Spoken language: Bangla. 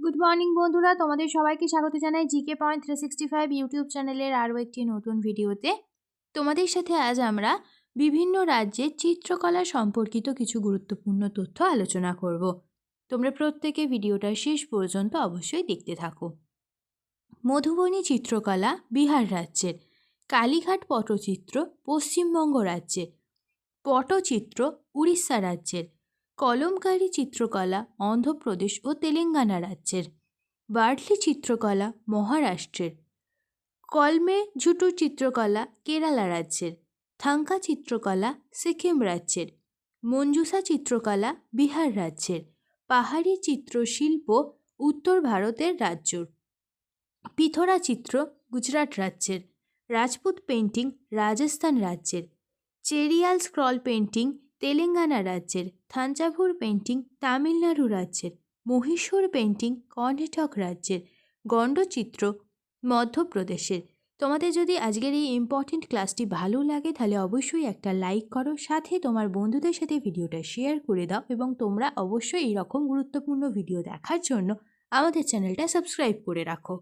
গুড মর্নিং বন্ধুরা, তোমাদের সবাইকে স্বাগত জানাই জিকে পয়েন্ট 365 ইউটিউব চ্যানেলের আরও একটি নতুন ভিডিওতে। তোমাদের সাথে আজ আমরা বিভিন্ন রাজ্যের চিত্রকলা সম্পর্কিত কিছু গুরুত্বপূর্ণ তথ্য আলোচনা করব। তোমরা প্রত্যেকে ভিডিওটা শেষ পর্যন্ত অবশ্যই দেখতে থাকো। মধুবনী চিত্রকলা বিহার রাজ্যের, কালীঘাট পটচিত্র পশ্চিমবঙ্গ রাজ্যের, পটচিত্র উড়িষ্যা রাজ্যের, কলমকারী চিত্রকলা অন্ধ্রপ্রদেশ ও তেলেঙ্গানা রাজ্যের, বার্লি চিত্রকলা মহারাষ্ট্রের, কলমে ঝুটু চিত্রকলা কেরালা রাজ্যের, থাঙ্কা চিত্রকলা সিকিম রাজ্যের, মঞ্জুসা চিত্রকলা বিহার রাজ্যের, পাহাড়ি চিত্রশিল্প উত্তর ভারতের রাজ্য, পিথোরা চিত্র গুজরাট রাজ্যের, রাজপুত পেন্টিং রাজস্থান রাজ্যের, চেরিয়াল স্ক্রল পেন্টিং তেলেঙ্গানা রাজ্যের, থাঞ্জাভুর পেন্টিং তামিলনাড়ু রাজ্যের, মহীশূর পেন্টিং কর্ণাটক রাজ্যের, গণ্ডচিত্র মধ্যপ্রদেশের। তোমাদের যদি আজকের এই ইম্পর্টেন্ট ক্লাসটি ভালো লাগে তাহলে অবশ্যই একটা লাইক করো, সাথে তোমার বন্ধুদের সাথে ভিডিওটা শেয়ার করে দাও এবং তোমরা অবশ্যই এইরকম গুরুত্বপূর্ণ ভিডিও দেখার জন্য আমাদের চ্যানেলটা সাবস্ক্রাইব করে রাখো।